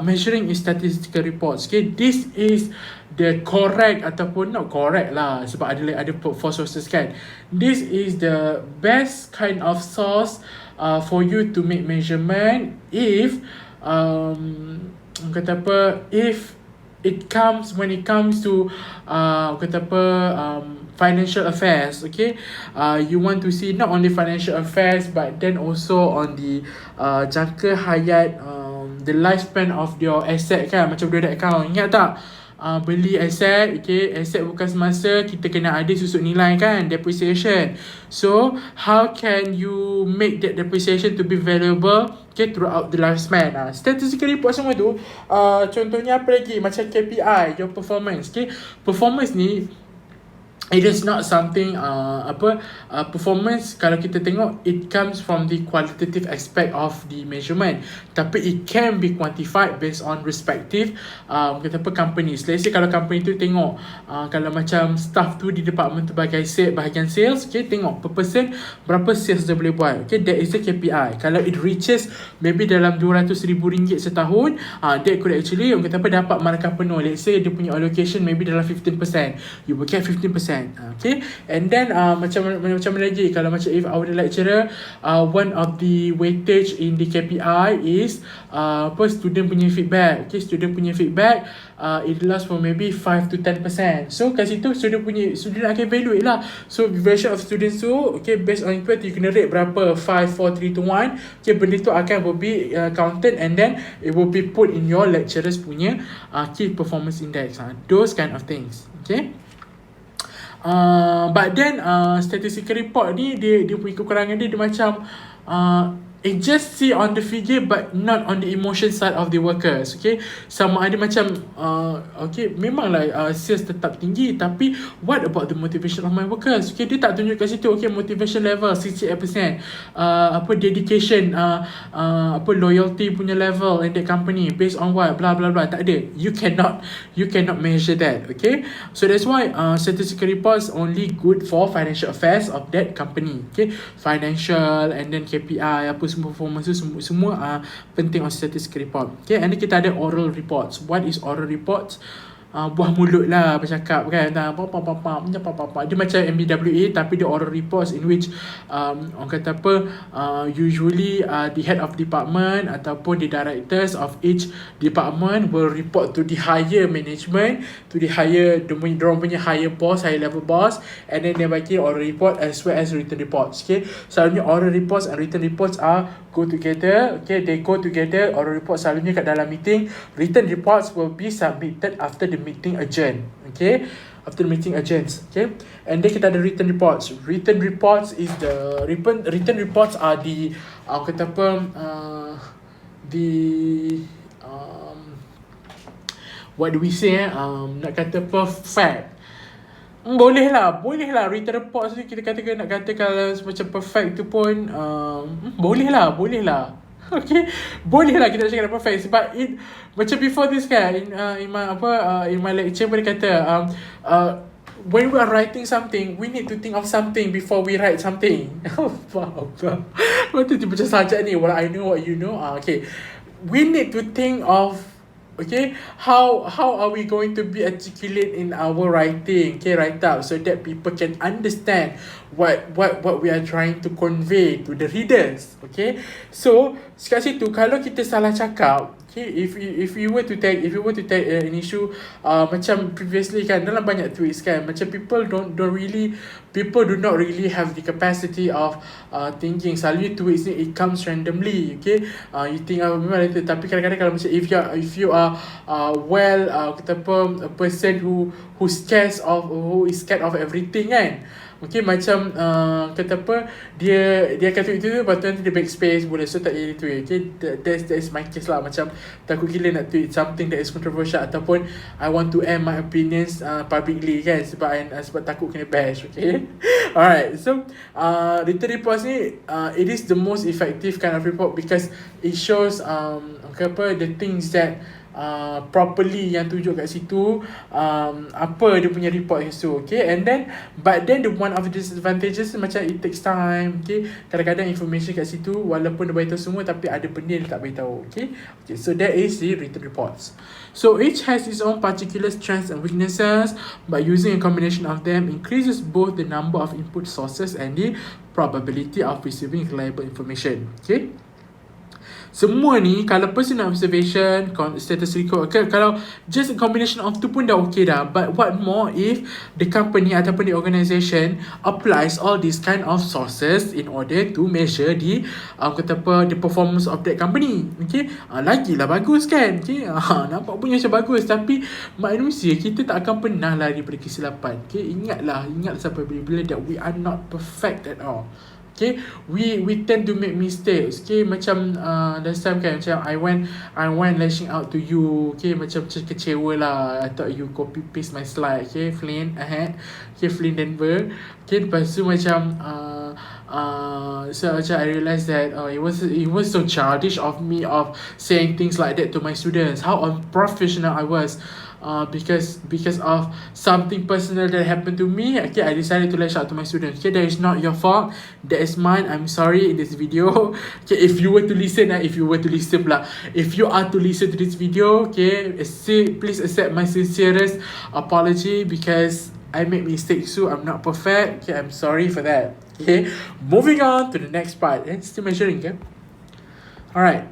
Speaker 1: measuring is statistical reports. Okay, this is the correct ataupun not correct lah, sebab ada 4 sources kan. This is the best kind of source for you to make measurement if kata apa, if when it comes to kata apa, financial affairs. Okay, you want to see not only financial affairs but then also on the jangka hayat, the lifespan of your asset kan, macam budak account, ingat tak? Beli aset, okay, aset bukan semasa, kita kena ada susut nilai kan, depreciation. So how can you make that depreciation to be valuable, okay, throughout the lifespan? Statistical report semua tu, contohnya apa lagi, macam KPI, your performance. Okay, performance ni, it is not something performance, kalau kita tengok, it comes from the qualitative aspect of the measurement, tapi it can be quantified based on respective kata apa, companies. Let's say kalau company tu tengok kalau macam staff tu di department tu bahagian sales, okay, tengok per person berapa sales dia boleh buat. Okay, that is the KPI. Kalau it reaches maybe dalam RM200,000 setahun, that could actually kata apa, dapat markah penuh. Let's say dia punya allocation maybe dalam 15%, you will get 15%. Okay, and then macam lagi, kalau macam if our lecturer, one of the weightage in the KPI is student punya feedback. Okay, student punya feedback, it lasts for maybe 5 to 10%. So kat situ student akan evaluate lah. So evaluation of students tu, okay, based on itu you kena rate berapa, 5, 4, 3 to 1. Okay, benda tu akan will be counted and then it will be put in your lecturers punya key performance index. Those kind of things. Okay, but then statistical report ni, dia punya kekurangan dia macam it just see on the figure but not on the emotion side of the workers. Okay, sama ada macam okay, memanglah sales tetap tinggi, tapi what about the motivation of my workers? Okay, dia tak tunjuk kat situ, okay, motivation level 68%, dedication, loyalty punya level in the company based on what, blah blah blah, tak ada. You cannot measure that. Okay, so that's why statistical reports only good for financial affairs of that company. Okay, financial and then KPI, apa semua performance tu, semua penting on statistical report. Okay, and then kita ada oral reports. What is oral reports? Buah mulut lah bercakap kan, dia macam MBWA tapi dia oral reports in which orang kata apa, usually the head of department ataupun the directors of each department will report to the higher management, to the higher, diorang punya higher boss, higher level boss, and then dia bagi oral report as well as written reports. Okay, selalunya oral reports and written reports go together. Okay, they go together. Oral reports selalunya kat dalam meeting, written reports will be submitted after the meeting adjourn. Okay, after the meeting adjourns. Okay, and then kita ada written reports. Written reports is the written reports are the kata apa, the what do we say, nak kata perfect. Boleh lah written reports ni kita katakan, nak kata kalau macam perfect tu pun boleh lah. Okay, boleh lah kita cakap perfect, sebab it macam before this kan, in my lecture boleh kata when we are writing something, we need to think of something before we write something. Macam macam sajak ni, what I know, what you know. Okay, we need to think of Okay, how are we going to be articulate in our writing, okay, write up, so that people can understand what we are trying to convey to the readers. Okay, so kat situ kalau kita salah cakap, okay, if you were to take an issue, macam previously kan, dalam banyak tweets kan, macam people do not really have the capacity of thinking. Selalu tweets ni it comes randomly, okay, you think memang itu, tapi kadang-kadang kalau macam if you are kata apa, a person who is scared of everything kan, okay, macam kata apa, dia akan tweet tu, lepas tu nanti dia backspace boleh, so tak jadi tweet. Okay, that's my case lah. Macam takut gila nak tweet something that is controversial, ataupun I want to air my opinions publicly kan, sebab takut kena bash. Okay. Alright, so written reports ni, it is the most effective kind of report because it shows the things that properly yang tunjuk kat situ, apa dia punya report kat situ. Okay, and then but then the one of the disadvantages macam it takes time. Okay, kadang-kadang information kat situ walaupun dia beritahu semua, tapi ada benda dia tak beritahu. Okay, so that is the written reports. So each has its own particular strengths and weaknesses, but using a combination of them increases both the number of input sources and the probability of receiving reliable information. Okay, semua ni kalau personal observation, status report, okay, kalau just a combination of tu pun dah okay dah. But what more if the company ataupun the organisation applies all these kind of sources in order to measure the the performance of that company. Okay, lagilah bagus kan. Okay, nampak punya macam bagus, tapi manusia kita tak akan pernah lari daripada kesilapan. Okay, ingat sampai bila that we are not perfect at all. Okay, we tend to make mistakes. Okay, macam last time kan, macam I went lashing out to you. Okay, macam kecewa lah. I thought you copy paste my slide. Okay, Flynn Denver. Okay, lepas tu macam so macam I realised that it was so childish of me of saying things like that to my students. How unprofessional I was. Because of something personal that happened to me, okay, I decided to lash out to my students. Okay, that is not your fault, that is mine. I'm sorry in this video. Okay, if you are to listen to this video, okay, please accept my sincerest apology, because I make mistakes too. I'm not perfect. Okay, I'm sorry for that. Okay, moving on to the next part. Still measuring, okay? Alright.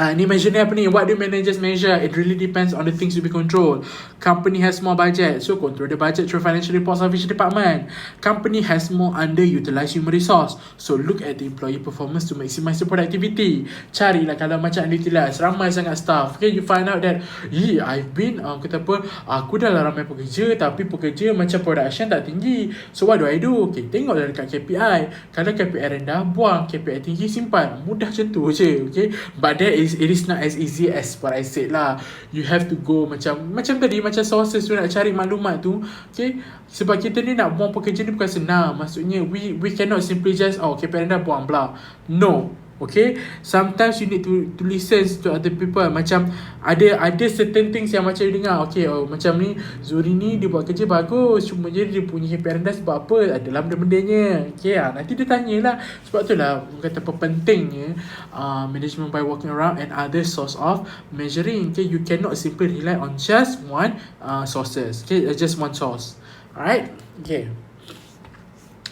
Speaker 1: Ni measure ni apa ni? What do managers measure? It really depends on the things to be controlled. Company has more budget, so control the budget through financial reports of each department. Company has more underutilized human resource, so look at the employee performance to maximize the productivity. Carilah kalau macam underutilized, ramai sangat staff. Okay, you find out that I've been aku dah lah ramai pekerja, tapi pekerja macam production tak tinggi. So what do? Okay, tengoklah dekat KPI. Kalau KPI rendah, buang. KPI tinggi, simpan. Mudah macam tu je. Okay, but it is not as easy as what I said lah. You have to go macam tadi, macam sources tu, nak cari maklumat tu. Okay, sebab kita ni nak buang pekerja ni bukan senang. Maksudnya we cannot simply just KPI rendah buang blah. No. Okay, sometimes you need to listen to other people. Macam ada certain things yang macam you dengar, okay, macam ni Zuri ni dia buat kerja bagus, cuma je dia punya KPI rendah sebab apa, adalah benda-bendanya. Okay, nanti dia tanyalah. Sebab tu lah kata apa pentingnya management by walking around and other source of measuring. Okay, you cannot simply rely on just one sources. Okay, just one source. Alright, okay.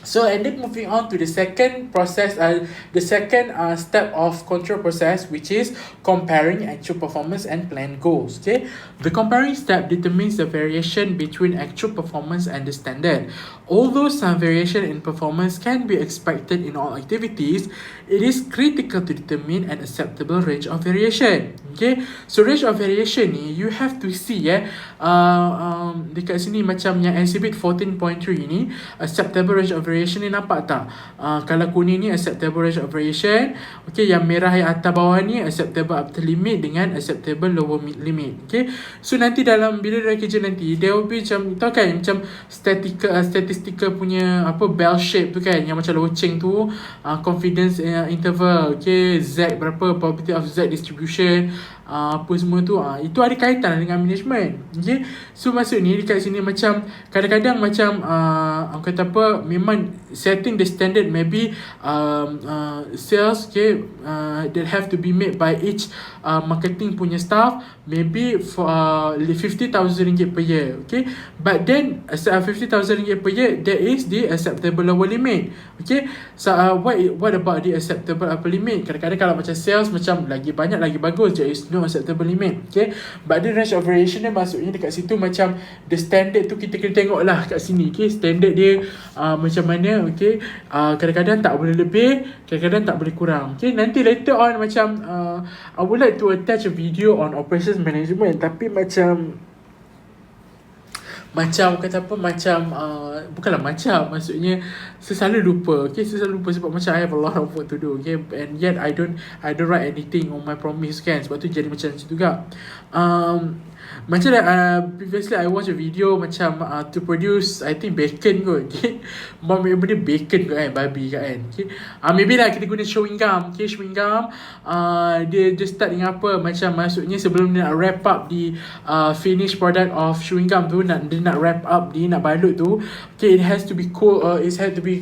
Speaker 1: So, and then moving on to the second process, the second step of control process, which is comparing actual performance and planned goals. Okay, the comparing step determines the variation between actual performance and the standard. Although some variation in performance can be expected in all activities, it is critical to determine an acceptable range of variation. Okay, so range of variation ni you have to see dekat sini macam yang exhibit 14.3 ni, acceptable range of variation ni nampak tak? Kalau kuning ni acceptable range of variation. Okay, yang merah yang atas bawah ni acceptable upper limit dengan acceptable lower limit. Okay, so nanti dalam bila dia kerja nanti, dia will be macam, tahu kan, macam statistical punya bell shape tu kan, yang macam loceng tu, confidence interval. Okay, Z berapa, probability of Z distribution, apa semua tu, itu ada kaitan dengan management. Okay, so maksud ni dekat sini macam kadang-kadang macam orang kata apa, memang setting the standard maybe sales, okay, that have to be made by each marketing punya staff, maybe for RM50,000 per year. Okay, but then RM50,000 per year, that is the acceptable lower limit. Okay, so what about the acceptable upper limit? Kadang-kadang kalau macam sales macam lagi banyak lagi bagus, there is no acceptable limit. Okay, but the range of variation dia maksudnya dekat situ macam the standard tu kita kena tengok lah kat sini. Okay, standard dia macam mana. Okay, kadang-kadang tak boleh lebih, kadang-kadang tak boleh kurang. Okay, nanti later on macam I would like to attach a video on operations management, tapi macam kata apa, bukanlah macam, maksudnya saya selalu lupa. Okay, saya selalu lupa sebab macam I have a lot of work to do. Okay, and yet I don't write anything on my promise kan, sebab tu jadi macam tu juga. Macam previously I watch a video macam to produce I think bacon kot. Okay, benda bacon kot kan, babi kan. Okay, maybe lah kita guna chewing gum. Okay, chewing gum dia start dengan apa, macam maksudnya sebelum dia nak wrap up the finished product of chewing gum tu, dia nak wrap up, dia nak balut tu. Okay, it has to be cool, it has to be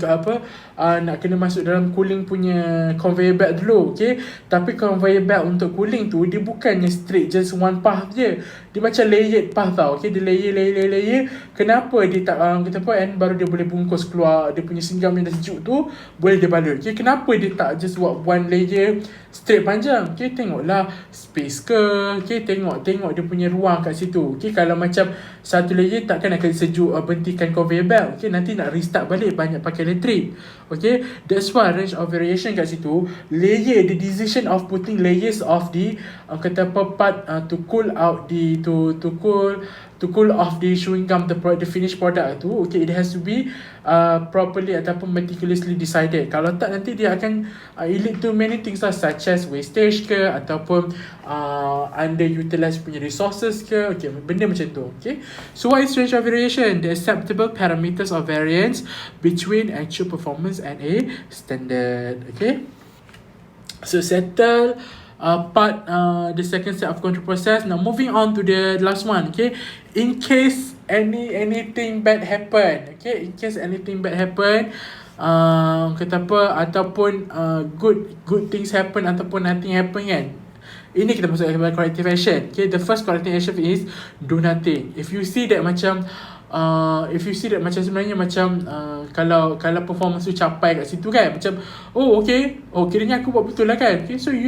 Speaker 1: nak kena masuk dalam cooling punya conveyor belt dulu. Okay, tapi conveyor belt untuk cooling tu dia bukannya straight just one path je, dia macam layered path tau. Okay, dia layer. Kenapa dia tak kata apa, and baru dia boleh bungkus keluar dia punya singgam yang dah sejuk tu, boleh dia balut. Okay, kenapa dia tak just buat one layer straight panjang? Okay, tengoklah space ke. Okay, tengok dia punya ruang kat situ. Okay, kalau macam satu layer takkan akan sejuk berhentikan conveyor belt. Okay, nanti nak restart balik banyak pakai elektrik. Okay, that's why range of variation kat situ, layer, the decision of putting layers of the kata apa part to cool out the to cool off the chewing gum, the finished product tu. Okay, it has to be properly ataupun meticulously decided. Kalau tak nanti dia akan lead to many things lah, such as wastage ke, ataupun underutilized punya resources ke. Okay, benda macam tu. Okay, so what is range of variation? The acceptable parameters of variance between actual performance and a standard. Okay, so settle the second set of control process. Now moving on to the last one. Okay, in case anything bad happen. Okay, in case anything bad happen, kata apa, ataupun good things happen ataupun nothing happen kan, ini kita masuk kepada corrective action. Okay, the first corrective action is do nothing. If you see that macam sebenarnya macam kalau performance tu capai kat situ kan, macam kiranya aku buat betul lah kan. Okay, so you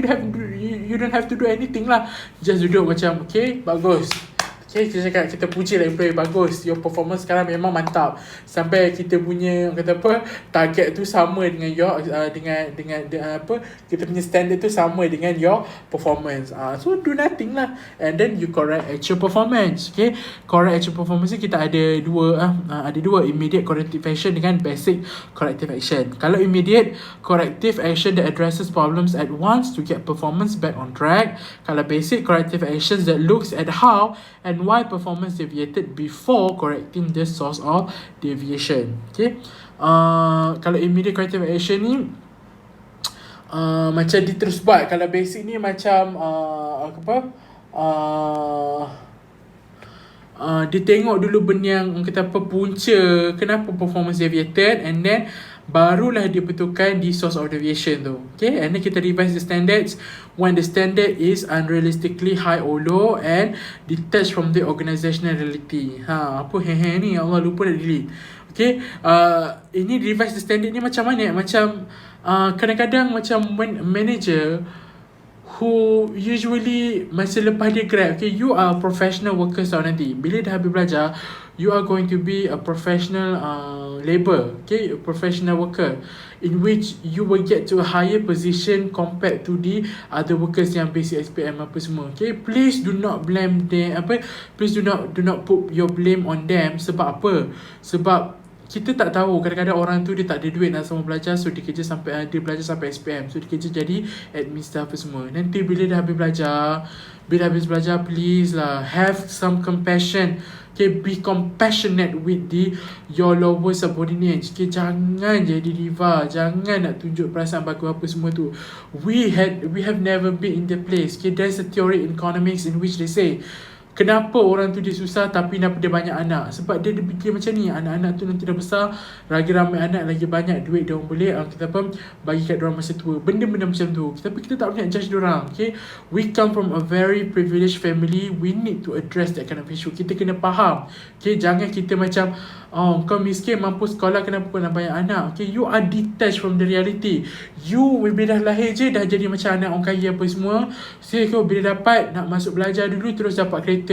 Speaker 1: don't have to do anything lah, just duduk macam okay, bagus. Okay, kita puji lah employee, bagus, your performance sekarang memang mantap, sampai kita punya kata apa, target tu sama dengan your dengan apa, kita punya standard tu sama dengan your performance. So do nothing lah, and then you correct actual performance. Okay, correct actual performance ni kita ada dua, immediate corrective action dengan basic corrective action. Kalau immediate corrective action that addresses problems at once to get performance back on track. Kalau basic corrective actions that looks at how and why performance deviated before correcting the source of deviation. Okay, kalau immediate corrective action ni macam dia terus buat. Kalau basic ni macam dia tengok dulu benda yang kata apa, punca kenapa performance deviated, and then barulah dia betulkan the source of deviation tu. Okay, and then kita revise the standards when the standard is unrealistically high or low and detached from the organizational reality. Apa ni, Allah lupa nak delete. Okay, ini revise the standard ni macam mana? Macam kadang-kadang macam when manager who usually masa lepas dia grad, okay, you are professional workers tau nanti. Bila dah habis belajar, you are going to be a professional labor, okay, a professional worker, in which you will get to a higher position compared to the other workers yang basic SPM apa semua. Okay, please do not blame them, please do not put your blame on them. Sebab apa? Sebab kita tak tahu, kadang-kadang orang tu dia tak ada duit nak sama belajar, so dia kerja sampai dia belajar sampai SPM, so dia kerja jadi admin staff apa semua. Nanti bila dah habis belajar, please lah have some compassion. Okay, be compassionate with your lower subordinates. Okay, jangan jadi diva, jangan nak tunjuk perasaan bagus apa semua tu. We have never been in the place. Okay, there's a theory in economics in which they say, kenapa orang tu dia susah tapi kenapa dia banyak anak? Sebab dia fikir macam ni, anak-anak tu nanti dah besar, lagi ramai anak, lagi banyak duit dia orang boleh kita bagi kat diorang masa tua. Benda-benda macam tu. Tapi kita tak boleh judge diorang. Okay, we come from a very privileged family. We need to address that kind of issue. Kita kena faham. Okay, jangan kita macam kau miskin, mampu sekolah, kenapa kau nak banyak anak? Okay, you are detached from the reality. You bila dah lahir je dah jadi macam anak orang kaya apa semua. So kau bila dapat nak masuk belajar dulu terus dapat kereta.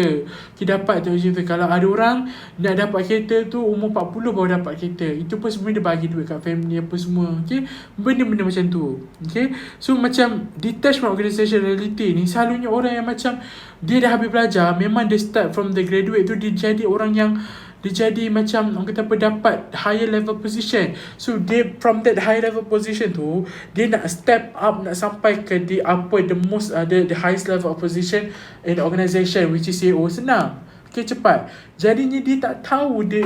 Speaker 1: Kita dapat tu. Kalau ada orang nak dapat kereta tu umur 40 baru dapat kereta, itu pun sebenarnya dia bagi duit kat family apa semua. Okay, benda-benda macam tu. Okay, so macam detached from organisation reality ni, selalunya orang yang macam dia dah habis belajar, memang dia start from the graduate tu, dia jadi orang yang dia jadi macam orang kata dapat higher level position. So dia from that higher level position tu, dia nak step up, nak sampai ke the most the highest level of position in the organisation, which is CEO. Senang. Okay, cepat. Jadinya dia tak tahu dia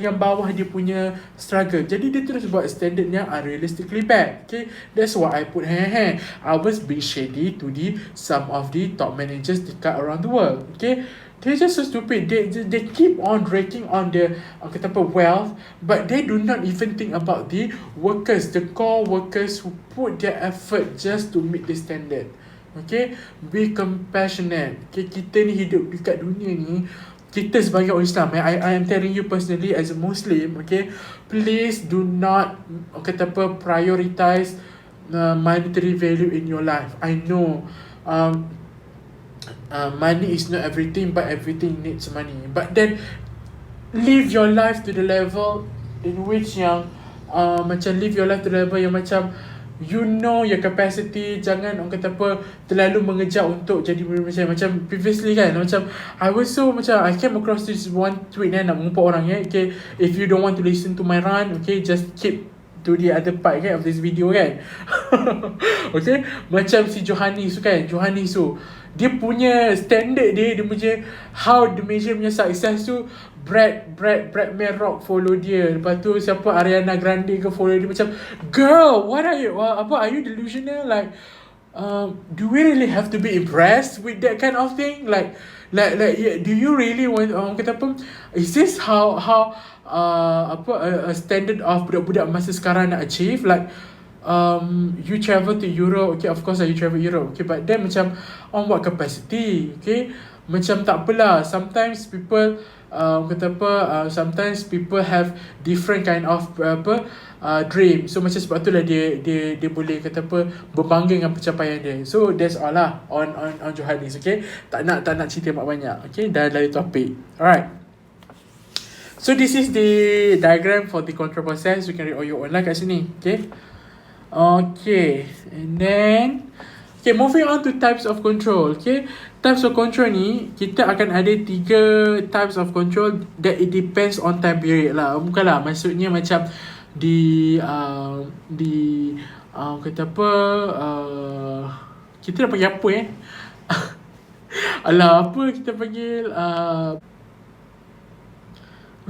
Speaker 1: yang bawah dia punya struggle. Jadi dia terus buat standard yang unrealistically bad. Okay, that's why I put I was being shady to some of the top managers dekat around the world. Okay, they're just so stupid. They keep on raking on the wealth, but they do not even think about the workers, the core workers who put their effort just to meet the standard. Okay, be compassionate. Okay, kita ni hidup dekat dunia ni, kita sebagai orang Islam, I am telling you personally as a Muslim, okay, please do not prioritize monetary value in your life. I know money is not everything, but everything needs money. But then live your life to the level in which yang live your life to the level yang macam you know your capacity. Jangan terlalu mengejar untuk jadi macam previously kan, macam I came across this one tweet nak mengumpat orang okay, if you don't want to listen to my rant, okay, just keep to the other part of this video kan. Okay, macam si Johannes tu dia punya standard dia punya how the measure punya success tu, Brad Rock follow dia, lepas tu siapa Ariana Grande ke follow dia. Macam girl, what are you delusional? Like do we really have to be impressed with that kind of thing? Like do you really want is this how a standard of budak-budak masa sekarang nak achieve? Like you travel to Europe, okay, of course you travel Europe, okay, but then macam on what capacity? Okay, macam tak apalah, sometimes people sometimes people have different kind of dream. So macam sebab tu lah dia boleh berbangga dengan pencapaian dia. So that's all lah on Johannes. Okay, tak nak cerita banyak. Okay, dah dari topik. Alright, so this is the diagram for the control process. You can read all your own lah kat sini. Okay, and then moving on to types of control. Okay, types of control ni kita akan ada 3 types of control that it depends on time period lah. Bukanlah maksudnya macam kita nak panggil apa alah, apa kita panggil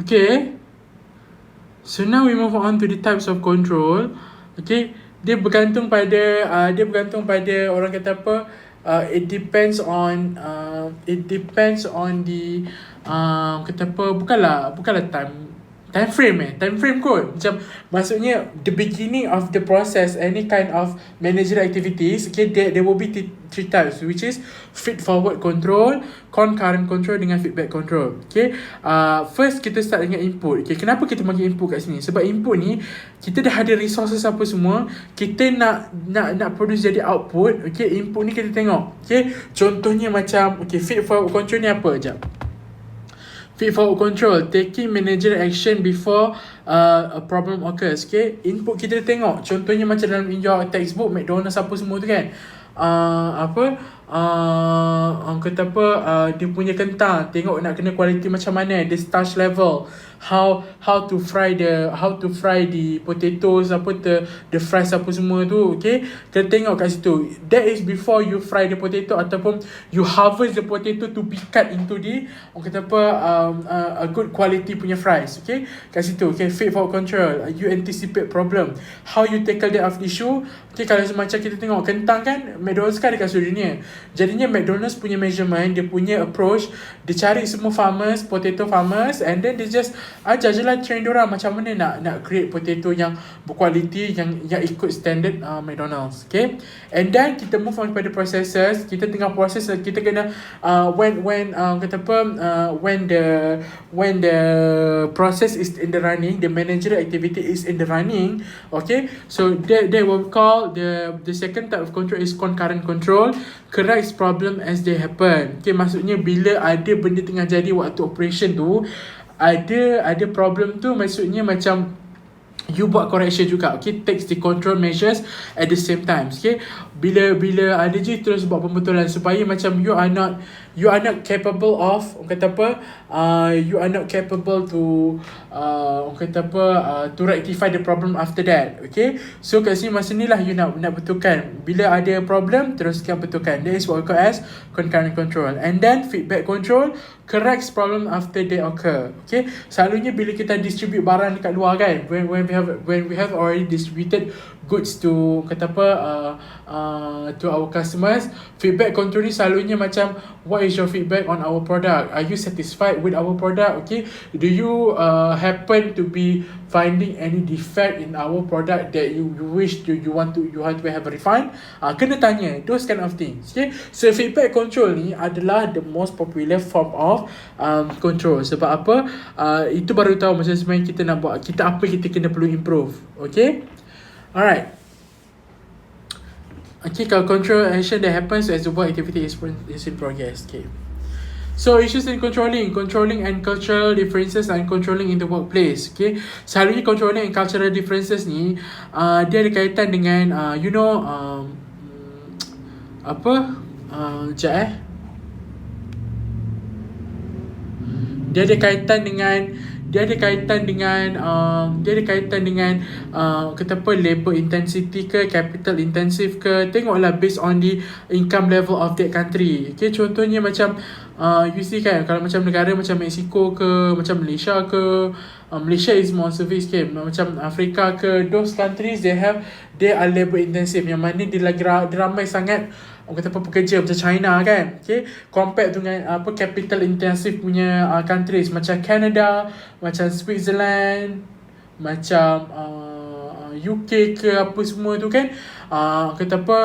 Speaker 1: okay, so now we move on to the types of control. Okay, dia bergantung pada orang kata it depends on the bukanlah time frame kot. Macam maksudnya the beginning of the process, any kind of managerial activities, okay, there will be 3 types, which is feed forward control, concurrent control dengan feedback control. Okay, first kita start dengan input. Okay, kenapa kita bagi input kat sini? Sebab input ni kita dah ada resources apa semua, kita nak produce jadi output. Okay, input ni kita tengok. Okay, contohnya macam feed forward control ni apa? Sekejap. Feed forward control, taking managerial action before a problem occurs. Okay, input kita tengok. Contohnya macam dalam your textbook, McDonald's apa semua tu kan. orang kata apa, dia punya kentang, tengok nak kena quality macam mana, the starch level, how to fry the potatoes, apa the fries apa semua tu. Okay, kita tengok kat situ. That is before you fry the potato ataupun you harvest the potato to be cut into the, orang kata apa, a good quality punya fries. Okay, kat situ. Okay, fit for control, you anticipate problem, how you tackle that of issue. Okay, kalau macam kita tengok kentang kan, McDonald's kan dekat seluruh dunia. Jadinya McDonald's punya measurement, dia punya approach, dia cari semua farmers, potato farmers, and then they just ajar je lah train diorang macam mana nak create potato yang berkualiti, yang ikut standard McDonald's. Okay, and then kita move on pada processes. Kita tengah proses, kita kena kata apa, when the process is in the running, the managerial activity is in the running. Okay, so they will call the second type of control is concurrent control, corrects problem as they happen. Okay, maksudnya bila ada benda tengah jadi waktu operation tu, ada problem tu, maksudnya macam you buat correction juga. Okay, takes the control measures at the same time. Okay, bila ada je terus buat pembetulan supaya macam you are not capable of, orang kata apa, you are not capable to orang kata apa, to rectify the problem after that. Okay, so kat sini masa ni lah you nak betulkan. Bila ada problem teruskan betulkan. That is what we call as concurrent control. And then feedback control corrects problem after they occur. Okay, selalunya bila kita distribute barang dekat luar kan, when we have already distributed goods to, kata apa, to our customers, feedback control ni selalunya macam, what is your feedback on our product? Are you satisfied with our product? Okay, do you happen to be finding any defect in our product that you wish to, you want to have a refund? Kena tanya those kind of things. Okay, so feedback control ni adalah the most popular form of control. Sebab apa? Itu baru tahu macam sebenarnya kita nak buat, apa kita kena perlu improve. Okay, alright. Okay, kalau control action that happens as the work activity is in progress. Okay, so issues in controlling and cultural differences and controlling in the workplace. Okay, selalunya controlling and cultural differences ni dia ada kaitan dengan dia ada kaitan dengan kata apa, labor intensity ke capital intensive ke. Tengoklah based on the income level of that country. Okay, contohnya macam you see kan, kalau macam negara macam Mexico ke, macam Malaysia ke, Malaysia is more service ke, macam Afrika ke, those countries they are labor intensive, yang mana dia lagi ramai sangat orang kata apa, pekerja macam China kan. Okay, compared dengan capital intensive punya countries macam Canada, macam Switzerland, macam UK ke apa semua tu kan, kata apa,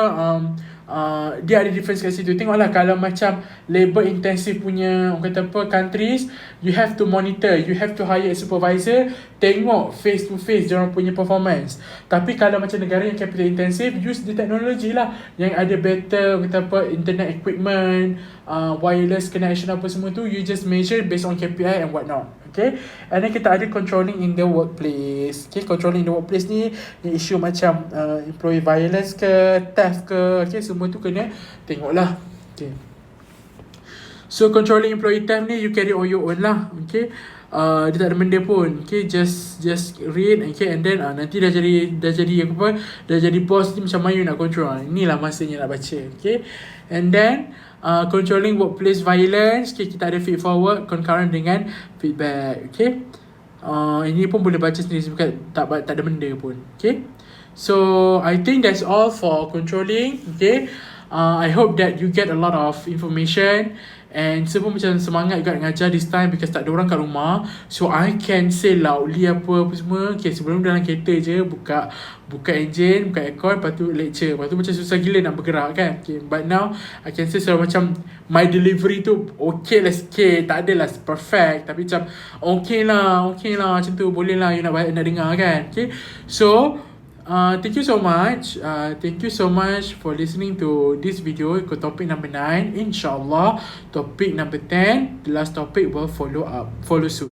Speaker 1: dia ada difference kat situ. Tengoklah kalau macam labor intensive punya orang kata apa countries, you have to monitor, you have to hire a supervisor, tengok face to face diorang punya performance. Tapi kalau macam negara yang capital intensive, use the technology lah, yang ada better kata apa, internet equipment, wireless connection apa semua tu, you just measure based on KPI and what not. Okay, and then kita ada controlling in the workplace. Okay, controlling in the workplace ni isu macam employee violence ke, theft ke. Okay, semua tu kena tengoklah. Okay, so controlling employee theft ni you carry on your own lah. Okay, dia tak ada benda pun. Okay, just read. Okay, and then nanti dah jadi apa, dah jadi boss ni macam mana you nak control. Inilah masanya nak baca. Okay, and then controlling workplace violence. Okay, kita ada feed forward concurrent dengan feedback. Okay, ini pun boleh baca sendiri sebab tak ada benda pun. Okay, so I think that's all for controlling. Okay, I hope that you get a lot of information. And saya pun macam semangat juga ngajar this time because tak ada orang kat rumah, so I can say loudly apa semua. Okay, sebelum dalam kereta je buka engine, buka aircon, lepas tu lecture. Lepas tu macam susah gila nak bergerak kan. Okay, but now I can say selalu macam my delivery tu okay lah sikit, tak adalah perfect, tapi macam okay lah macam tu, boleh lah you nak dengar kan. Okay, so thank you so much. Thank you so much for listening to this video. Ikut topic number 9. InsyaAllah topic number 10, the last topic will follow suit.